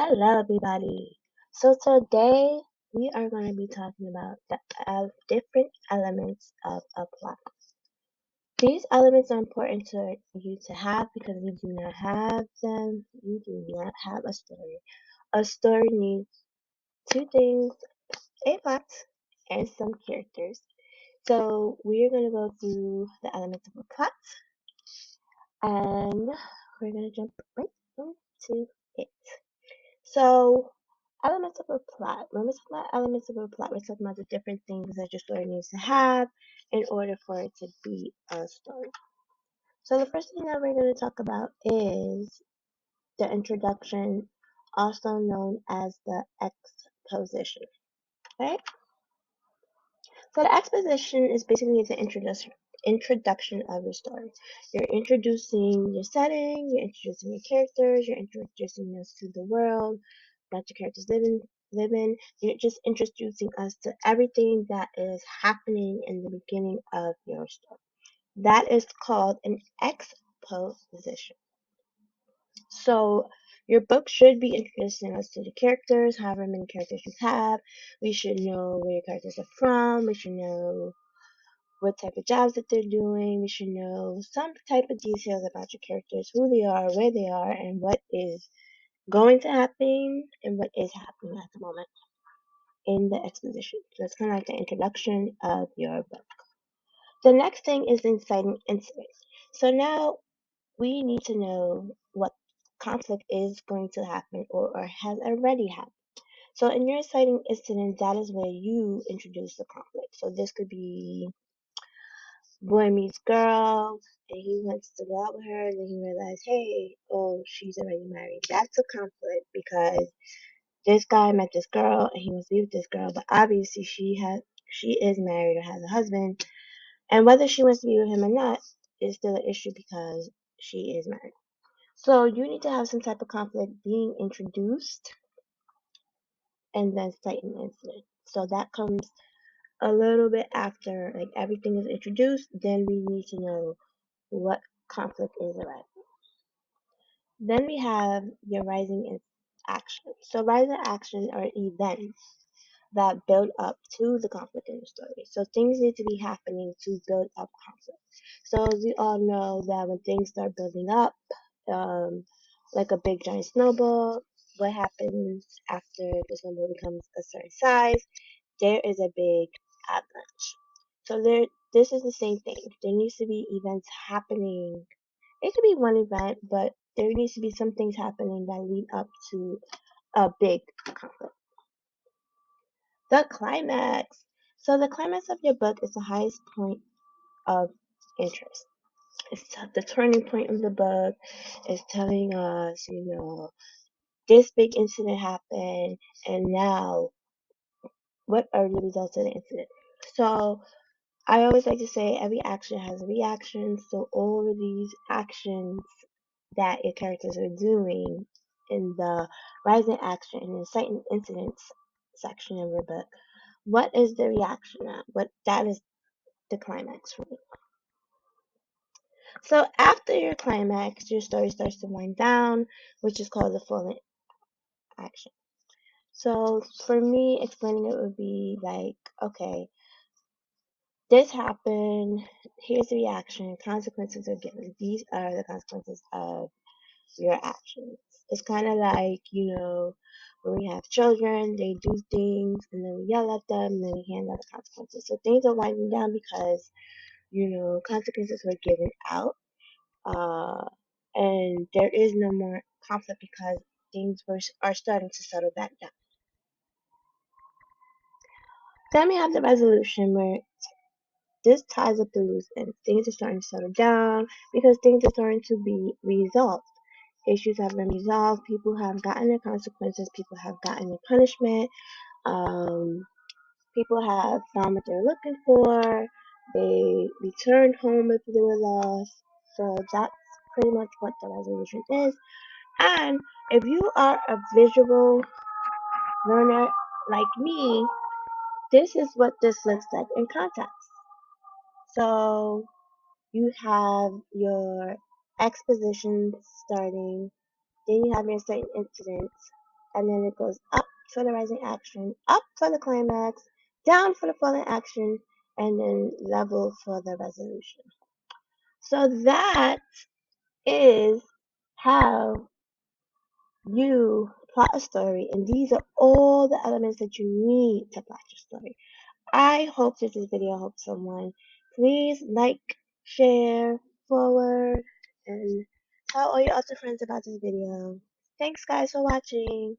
Hello, everybody. So today we are going to be talking about the different elements of a plot. These elements are important to you to have because if you do not have them, you do not have a story. A story needs two things: a plot and some characters. So we are going to go through the elements of a plot, and we're going to jump right into it. So, elements of a plot. When we're talking about elements of a plot, we're talking about the different things that your story needs to have in order for it to be a story. So, the first thing that we're going to talk about is the introduction, also known as the exposition. Okay? So, the exposition is basically the introduction of your story. You're introducing your setting, you're introducing your characters, you're introducing us to the world that your characters live in. You're just introducing us to everything that is happening in the beginning of your story. That is called an exposition. So your book should be introducing us to the characters, however many characters you have. We should know where your characters are from. We should know what type of jobs that they're doing. We should know some type of details about your characters, who they are, where they are, and what is going to happen and what is happening at the moment in the exposition. So it's kind of like the introduction of your book. The next thing is inciting incident. So now we need to know what conflict is going to happen or has already happened. So in your inciting incident, that is where you introduce the conflict. So this could be boy meets girl, and he wants to go out with her, and then he realizes, hey, oh, she's already married. That's a conflict because this guy met this girl, and he wants to be with this girl, but obviously she is married or has a husband, and whether she wants to be with him or not is still an issue because she is married. So you need to have some type of conflict being introduced and then cite an incident. So that comes a little bit after like everything is introduced, then we need to know what conflict is arising. Then we have your rising action. So rising action are events that build up to the conflict in the story. So things need to be happening to build up conflict. So as we all know that when things start building up, um, like a big giant snowball, what happens after the snowball becomes a certain size? There is a big avalanche. So this is the same thing. There needs to be events happening. It could be one event, but there needs to be some things happening that lead up to a big conflict. The climax. So the climax of your book is the highest point of interest. It's the turning point of the book. It's telling us, this big incident happened, and now what are the results of the incident? So I always like to say every action has a reaction. So all of these actions that your characters are doing in the rising action and inciting incidents section of your book, what is the reaction at? What that is the climax for me. So after your climax, your story starts to wind down, which is called the fallen action. So for me, explaining it would be like, okay, this happened, here's the reaction, consequences are given. These are the consequences of your actions. It's kind of like, when we have children, they do things and then we yell at them and then we hand out the consequences. So things are winding down because, consequences were given out. Uh, and there is no more conflict because are starting to settle back down. Then we have the resolution where this ties up the loose ends. Things are starting to settle down because things are starting to be resolved. Issues have been resolved. People have gotten their consequences. People have gotten their punishment. Um, People have found what they're looking for. They returned home if they were lost. So that's pretty much what the resolution is. And if you are a visual learner like me, this is what this looks like in context. So you have your exposition starting, then you have your certain incidents, and then it goes up for the rising action, up for the climax, down for the falling action, and then level for the resolution. So that is how you plot a story, and these are all the elements that you need to plot your story. I hope that this video helped someone. Please like, share, forward, and tell all your other friends about this video. Thanks guys for watching.